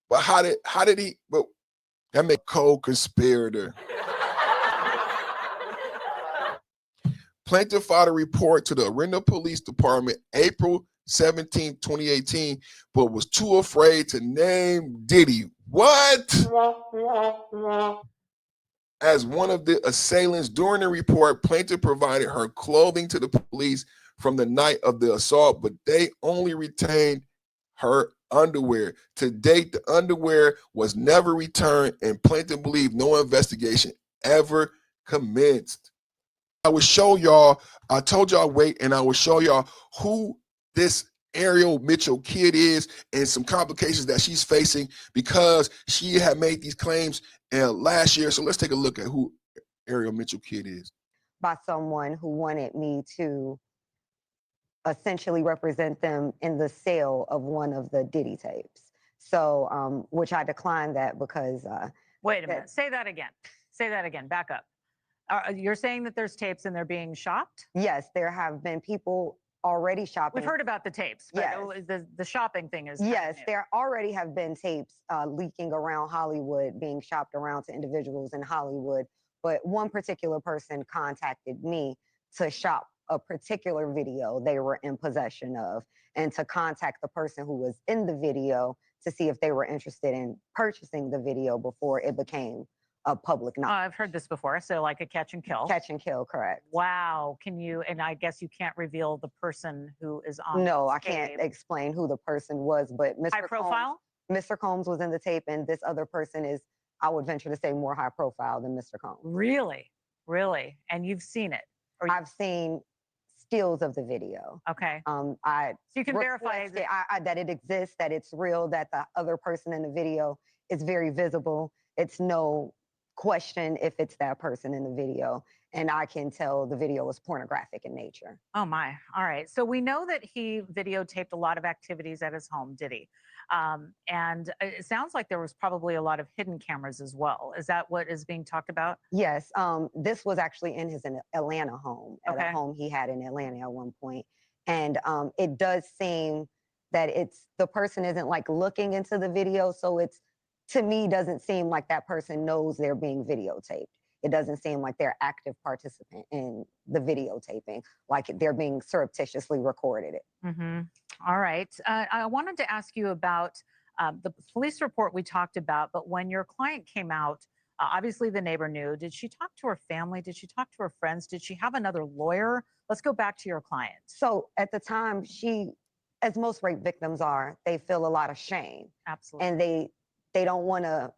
but how did he, but that make co-conspirator. Plaintiff filed a report to the Orlando Police Department April 17, 2018, but was too afraid to name Diddy. What? As one of the assailants during the report, plaintiff provided her clothing to the police from the night of the assault, but they only retained her underwear. To date, the underwear was never returned, and plaintiff believed no investigation ever commenced. I will show y'all, I told y'all wait, and I will show y'all who this Ariel Mitchell kid is and some complications that she's facing because she had made these claims last year. So let's take a look at who Ariel Mitchell kid is. By someone who wanted me to essentially represent them in the sale of one of the Diddy tapes. So, which I declined that because. Wait a minute. Say that again. Say that again. Back up. You're saying that there's tapes and they're being shopped? Yes, there have been people already shopping. We've heard about the tapes, but yes. The shopping thing is. Yes, there already have been tapes leaking around Hollywood, being shopped around to individuals in Hollywood. But one particular person contacted me to shop a particular video they were in possession of and to contact the person who was in the video to see if they were interested in purchasing the video before it became a public knowledge. I've heard this before. So like a catch and kill. Catch and kill, correct. Wow. Can you, and I guess you can't reveal the person who is on No, I tape. can't explain who the person was, but Mr. High profile? Mr. Combs was in the tape, and this other person is, I would venture to say, more high profile than Mr. Combs. Really? Really? And you've seen it? Or I've seen stills of the video. Okay. So you can verify that it exists, that it's real, that the other person in the video is very visible. It's no question if it's that person in the video. And I can tell the video was pornographic in nature. Oh my. All right. So we know that he videotaped a lot of activities at his home, did he? And it sounds like there was probably a lot of hidden cameras as well. Is that what is being talked about? Yes. This was actually in his Atlanta home, at a home he had in Atlanta at one point. And it does seem that the person isn't like looking into the video. So it's, to me, doesn't seem like that person knows they're being videotaped. It doesn't seem like they're active participant in the videotaping, like they're being surreptitiously recorded it. Mm-hmm. All right. I wanted to ask you about the police report we talked about, but when your client came out, obviously the neighbor knew. Did she talk to her family? Did she talk to her friends? Did she have another lawyer? Let's go back to your client. So at the time, she, as most rape victims are, they feel a lot of shame. Absolutely. And they don't want to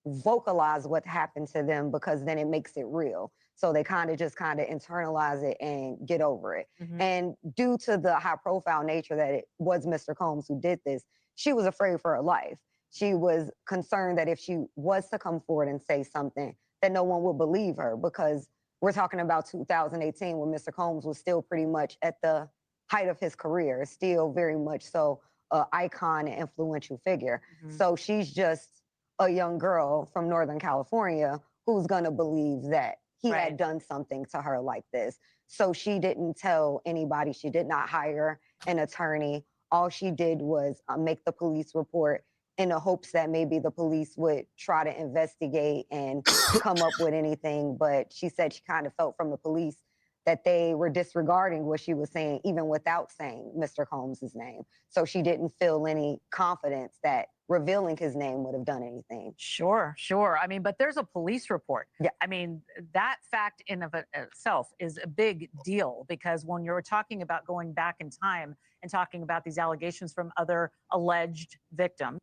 vocalize what happened to them because then it makes it real. So they kind of internalize it and get over it. Mm-hmm. And due to the high profile nature that it was Mr. Combs who did this, she was afraid for her life. She was concerned that if she was to come forward and say something, that no one would believe her, because we're talking about 2018 when Mr. Combs was still pretty much at the height of his career, still very much so an icon and influential figure. Mm-hmm. So she's just a young girl from Northern California who's going to believe that he had done something to her like this. So she didn't tell anybody. She did not hire an attorney. All she did was make the police report in the hopes that maybe the police would try to investigate and come up with anything. But she said she kind of felt from the police that they were disregarding what she was saying, even without saying Mr. Combs' name. So she didn't feel any confidence that revealing his name would have done anything. Sure, sure. I mean, but there's a police report. Yeah. I mean, that fact in of itself is a big deal, because when you're talking about going back in time and talking about these allegations from other alleged victims.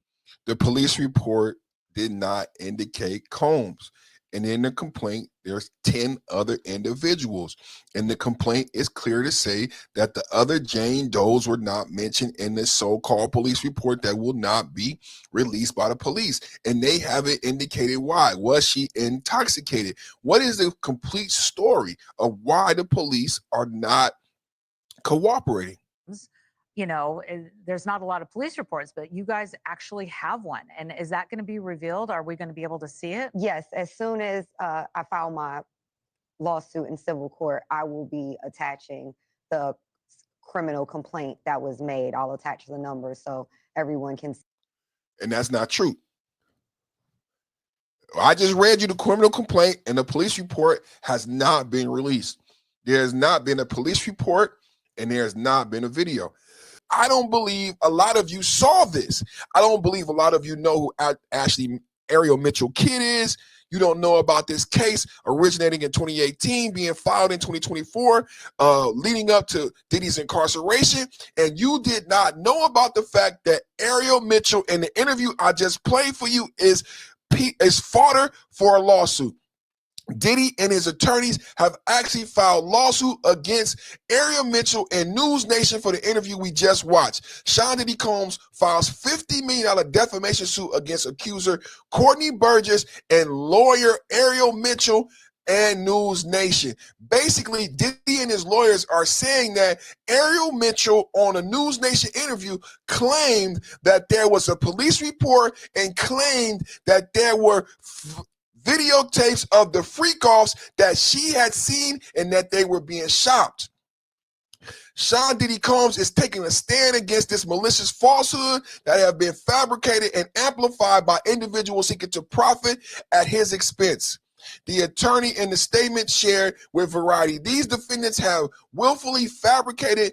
The police report did not indicate Combs. And in the complaint, there's 10 other individuals. And the complaint is clear to say that the other Jane Does were not mentioned in this so-called police report that will not be released by the police. And they haven't indicated why. Was she intoxicated? What is the complete story of why the police are not cooperating? You know, there's not a lot of police reports, but you guys actually have one. And is that going to be revealed? Are we going to be able to see it? Yes. As soon as I file my lawsuit in civil court, I will be attaching the criminal complaint that was made. I'll attach the numbers so everyone can see. And that's not true. I just read you the criminal complaint, and the police report has not been released. There has not been a police report, and there has not been a video. I don't believe a lot of you saw this. I don't believe a lot of you know who Ashley Ariel Mitchell Kid is. You don't know about this case originating in 2018, being filed in 2024, leading up to Diddy's incarceration. And you did not know about the fact that Ariel Mitchell, in the interview I just played for you, is fodder for a lawsuit. Diddy and his attorneys have actually filed lawsuit against Ariel Mitchell and News Nation for the interview we just watched. Sean Diddy Combs files $50 million defamation suit against accuser Courtney Burgess and lawyer Ariel Mitchell and News Nation. Basically, Diddy and his lawyers are saying that Ariel Mitchell on a News Nation interview claimed that there was a police report and claimed that there were videotapes of the freak-offs that she had seen and that they were being shopped. Sean Diddy Combs is taking a stand against this malicious falsehood that have been fabricated and amplified by individuals seeking to profit at his expense. The attorney in the statement shared with Variety, these defendants have willfully fabricated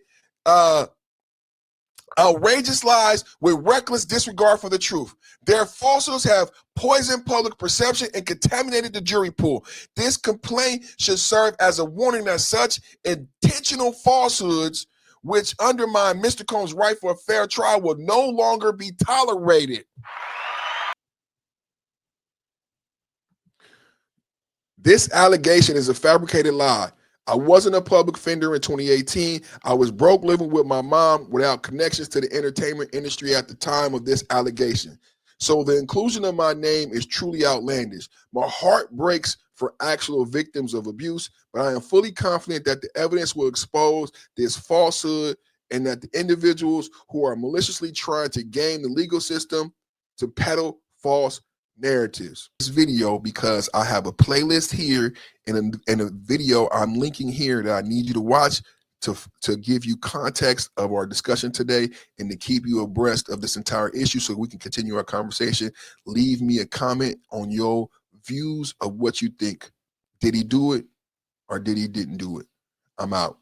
outrageous lies with reckless disregard for the truth. Their falsehoods have poisoned public perception and contaminated the jury pool. This complaint should serve as a warning that such intentional falsehoods, which undermine Mr. Combs' right for a fair trial, will no longer be tolerated. This allegation is a fabricated lie. I wasn't a public figure in 2018. I was broke living with my mom without connections to the entertainment industry at the time of this allegation. So the inclusion of my name is truly outlandish. My heart breaks for actual victims of abuse, but I am fully confident that the evidence will expose this falsehood and that the individuals who are maliciously trying to game the legal system to peddle false narratives. This video, because I have a playlist here and a video I'm linking here that I need you to watch to give you context of our discussion today and to keep you abreast of this entire issue so we can continue our conversation. Leave me a comment on your views of what you think. Did he do it or did he didn't do it? I'm out.